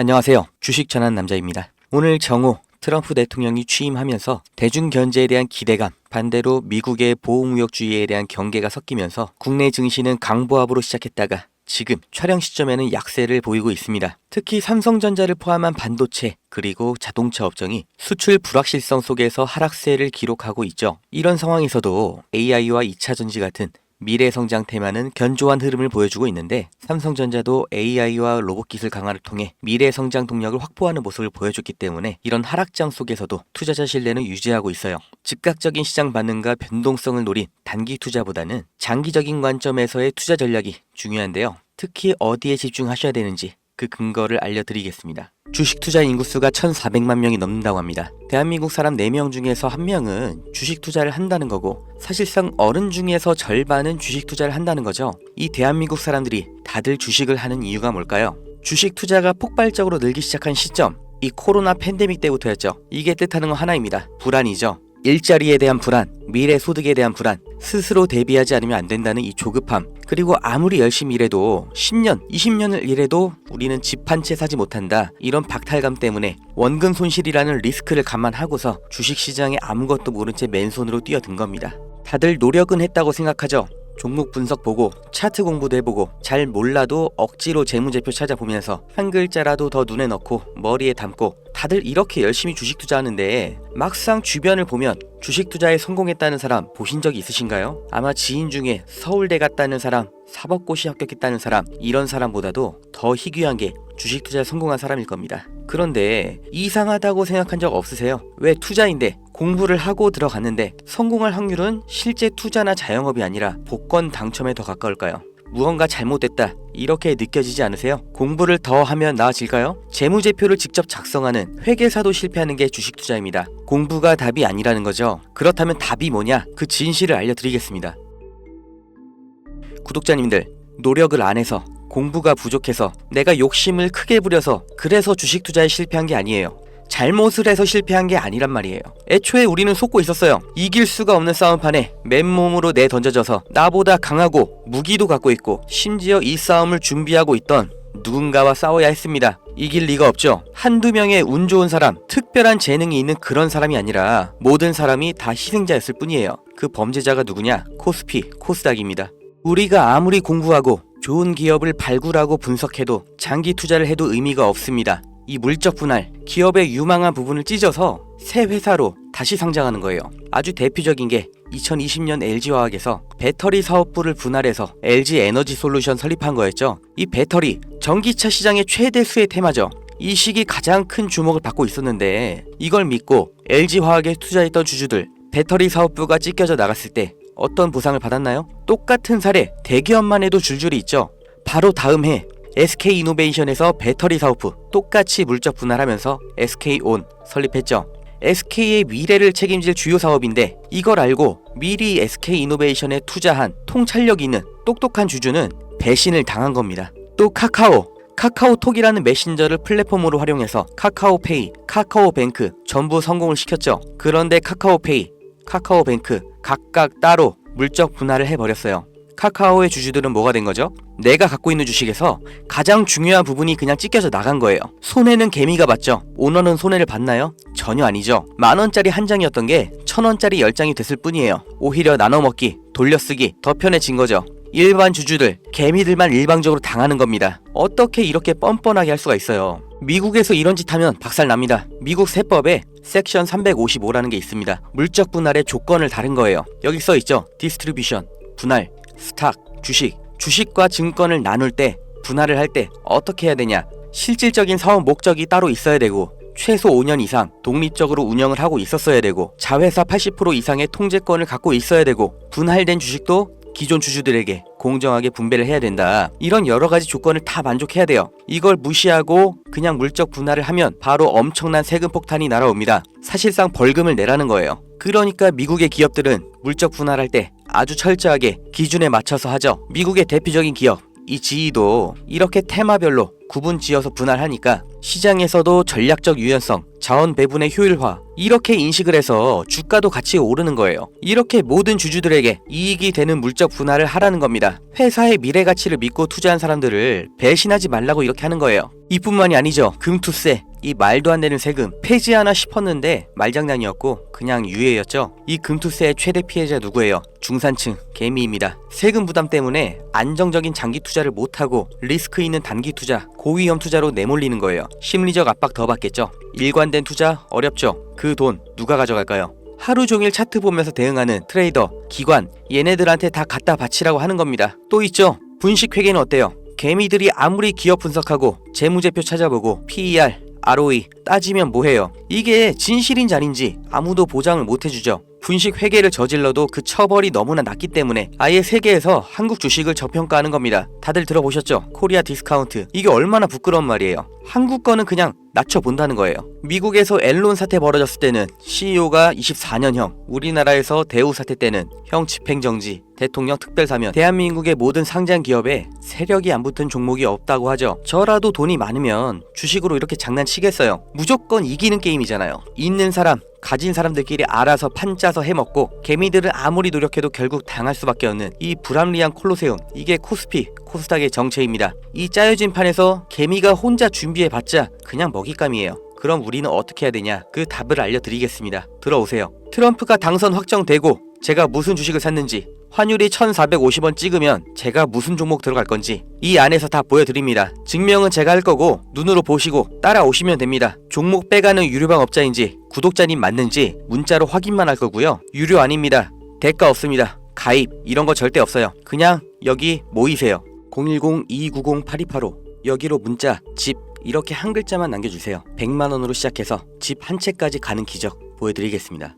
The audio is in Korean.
안녕하세요. 주식 전한 남자입니다. 오늘 정오 트럼프 대통령이 취임하면서 대중 견제에 대한 기대감, 반대로 미국의 보호무역주의에 대한 경계가 섞이면서 국내 증시는 강보합으로 시작했다가 지금 촬영 시점에는 약세를 보이고 있습니다. 특히 삼성전자를 포함한 반도체 그리고 자동차 업종이 수출 불확실성 속에서 하락세를 기록하고 있죠. 이런 상황에서도 AI와 2차전지 같은 미래 성장 테마는 견조한 흐름을 보여주고 있는데 삼성전자도 AI와 로봇 기술 강화를 통해 미래 성장 동력을 확보하는 모습을 보여줬기 때문에 이런 하락장 속에서도 투자자 신뢰는 유지하고 있어요. 즉각적인 시장 반응과 변동성을 노린 단기 투자보다는 장기적인 관점에서의 투자 전략이 중요한데요. 특히 어디에 집중하셔야 되는지 그 근거를 알려드리겠습니다. 주식 투자 인구수가 1,400만 명이 넘는다고 합니다. 대한민국 사람 4명 중에서 1명은 주식 투자를 한다는 거고 사실상 어른 중에서 절반은 주식 투자를 한다는 거죠. 이 대한민국 사람들이 다들 주식을 하는 이유가 뭘까요? 주식 투자가 폭발적으로 늘기 시작한 시점, 이 코로나 팬데믹 때부터였죠. 이게 뜻하는 건 하나입니다. 불안이죠. 일자리에 대한 불안, 미래 소득에 대한 불안, 스스로 대비하지 않으면 안 된다는 이 조급함, 그리고 아무리 열심히 일해도 10년, 20년을 일해도 우리는 집 한 채 사지 못한다. 이런 박탈감 때문에 원금 손실이라는 리스크를 감안하고서 주식시장에 아무것도 모른 채 맨손으로 뛰어든 겁니다. 다들 노력은 했다고 생각하죠. 종목 분석 보고 차트 공부도 해보고 잘 몰라도 억지로 재무제표 찾아보면서 한 글자라도 더 눈에 넣고 머리에 담고 다들 이렇게 열심히 주식 투자하는데 막상 주변을 보면 주식 투자에 성공했다는 사람 보신 적이 있으신가요? 아마 지인 중에 서울대 갔다는 사람, 사법고시 합격했다는 사람, 이런 사람보다도 더 희귀한 게 주식 투자에 성공한 사람일 겁니다. 그런데 이상하다고 생각한 적 없으세요? 왜 투자인데 공부를 하고 들어갔는데 성공할 확률은 실제 투자나 자영업이 아니라 복권 당첨에 더 가까울까요? 무언가 잘못됐다 이렇게 느껴지지 않으세요? 공부를 더 하면 나아질까요? 재무제표를 직접 작성하는 회계사도 실패하는 게 주식 투자입니다. 공부가 답이 아니라는 거죠. 그렇다면 답이 뭐냐? 그 진실을 알려드리겠습니다. 구독자님들, 노력을 안 해서 공부가 부족해서 내가 욕심을 크게 부려서 그래서 주식 투자에 실패한 게 아니에요. 잘못을 해서 실패한 게 아니란 말이에요. 애초에 우리는 속고 있었어요. 이길 수가 없는 싸움판에 맨몸으로 내던져져서 나보다 강하고 무기도 갖고 있고 심지어 이 싸움을 준비하고 있던 누군가와 싸워야 했습니다. 이길 리가 없죠. 한두 명의 운 좋은 사람, 특별한 재능이 있는 그런 사람이 아니라 모든 사람이 다 희생자였을 뿐이에요. 그 범죄자가 누구냐? 코스피, 코스닥입니다. 우리가 아무리 공부하고 좋은 기업을 발굴하고 분석해도 장기 투자를 해도 의미가 없습니다. 이 물적 분할, 기업의 유망한 부분을 찢어서 새 회사로 다시 상장하는 거예요. 아주 대표적인 게 2020년 LG화학에서 배터리 사업부를 분할해서 LG에너지솔루션 설립한 거였죠. 이 배터리, 전기차 시장의 최대 수혜 테마죠. 이 시기 가장 큰 주목을 받고 있었는데 이걸 믿고 LG화학에 투자했던 주주들, 배터리 사업부가 찢겨져 나갔을 때 어떤 보상을 받았나요? 똑같은 사례 대기업만 해도 줄줄이 있죠. 바로 다음 해 SK이노베이션에서 배터리 사업부 똑같이 물적 분할하면서 SK온 설립했죠. SK의 미래를 책임질 주요 사업인데 이걸 알고 미리 SK이노베이션에 투자한 통찰력 있는 똑똑한 주주는 배신을 당한 겁니다. 또 카카오톡이라는 메신저를 플랫폼으로 활용해서 카카오페이, 카카오뱅크 전부 성공을 시켰죠. 그런데 카카오페이, 카카오뱅크 각각 따로 물적 분할을 해버렸어요. 카카오의 주주들은 뭐가 된 거죠? 내가 갖고 있는 주식에서 가장 중요한 부분이 그냥 찢겨져 나간 거예요. 손해는 개미가 봤죠. 오너는 손해를 봤나요? 전혀 아니죠. 10,000원짜리 한 장이었던 게 1,000원짜리 10장이 됐을 뿐이에요. 오히려 나눠먹기, 돌려쓰기 더 편해진 거죠. 일반 주주들, 개미들만 일방적으로 당하는 겁니다. 어떻게 이렇게 뻔뻔하게 할 수가 있어요? 미국에서 이런 짓 하면 박살납니다. 미국 세법에 섹션 355라는 게 있습니다. 물적 분할의 조건을 다른 거예요. 여기 써있죠. 디스트리뷰션, 분할, 스탁, 주식과 증권을 나눌 때, 분할을 할 때 어떻게 해야 되냐? 실질적인 사업 목적이 따로 있어야 되고 최소 5년 이상 독립적으로 운영을 하고 있었어야 되고 자회사 80% 이상의 통제권을 갖고 있어야 되고 분할된 주식도 기존 주주들에게 공정하게 분배를 해야 된다. 이런 여러 가지 조건을 다 만족해야 돼요. 이걸 무시하고 그냥 물적 분할을 하면 바로 엄청난 세금 폭탄이 날아옵니다. 사실상 벌금을 내라는 거예요. 그러니까 미국의 기업들은 물적 분할할 때 아주 철저하게 기준에 맞춰서 하죠. 미국의 대표적인 기업 이 지위도 이렇게 테마별로 구분 지어서 분할하니까 시장에서도 전략적 유연성, 자원 배분의 효율화 이렇게 인식을 해서 주가도 같이 오르는 거예요. 이렇게 모든 주주들에게 이익이 되는 물적 분할을 하라는 겁니다. 회사의 미래 가치를 믿고 투자한 사람들을 배신하지 말라고 이렇게 하는 거예요. 이뿐만이 아니죠. 금투세, 이 말도 안 되는 세금 폐지하나 싶었는데 말장난이었고 그냥 유예였죠. 이 금투세의 최대 피해자 누구예요? 중산층, 개미입니다. 세금 부담 때문에 안정적인 장기 투자를 못하고 리스크 있는 단기 투자, 고위험 투자로 내몰리는 거예요. 심리적 압박 더 받겠죠. 일관된 투자 어렵죠. 그 돈 누가 가져갈까요? 하루 종일 차트 보면서 대응하는 트레이더, 기관 얘네들한테 다 갖다 바치라고 하는 겁니다. 또 있죠. 분식회계는 어때요? 개미들이 아무리 기업 분석하고 재무제표 찾아보고 PER, ROE 따지면 뭐해요? 이게 진실인지 아닌지 아무도 보장을 못해주죠. 분식 회계를 저질러도 그 처벌이 너무나 낮기 때문에 아예 세계에서 한국 주식을 저평가하는 겁니다. 다들 들어보셨죠? 코리아 디스카운트. 이게 얼마나 부끄러운 말이에요. 한국 거는 그냥 낮춰본다는 거예요. 미국에서 엔론 사태 벌어졌을 때는 CEO가 24년형, 우리나라에서 대우 사태 때는 형 집행정지, 대통령 특별사면, 대한민국의 모든 상장 기업에 세력이 안 붙은 종목이 없다고 하죠. 저라도 돈이 많으면 주식으로 이렇게 장난치겠어요. 무조건 이기는 게임이잖아요. 있는 사람, 가진 사람들끼리 알아서 판 짜서 해먹고 개미들은 아무리 노력해도 결국 당할 수밖에 없는 이 불합리한 콜로세움, 이게 코스피, 코스닥의 정체입니다. 이 짜여진 판에서 개미가 혼자 준비해봤자 그냥 먹잇감이에요. 그럼 우리는 어떻게 해야 되냐? 그 답을 알려드리겠습니다. 들어오세요. 트럼프가 당선 확정되고 제가 무슨 주식을 샀는지, 환율이 1450원 찍으면 제가 무슨 종목 들어갈 건지 이 안에서 다 보여드립니다. 증명은 제가 할 거고 눈으로 보시고 따라오시면 됩니다. 종목 빼가는 유료방 업자인지 구독자님 맞는지 문자로 확인만 할 거고요. 유료 아닙니다. 대가 없습니다. 가입 이런 거 절대 없어요. 그냥 여기 모이세요. 010-2290-8285 여기로 문자 집 이렇게 한 글자만 남겨주세요. 100만원으로 시작해서 집 한 채까지 가는 기적 보여드리겠습니다.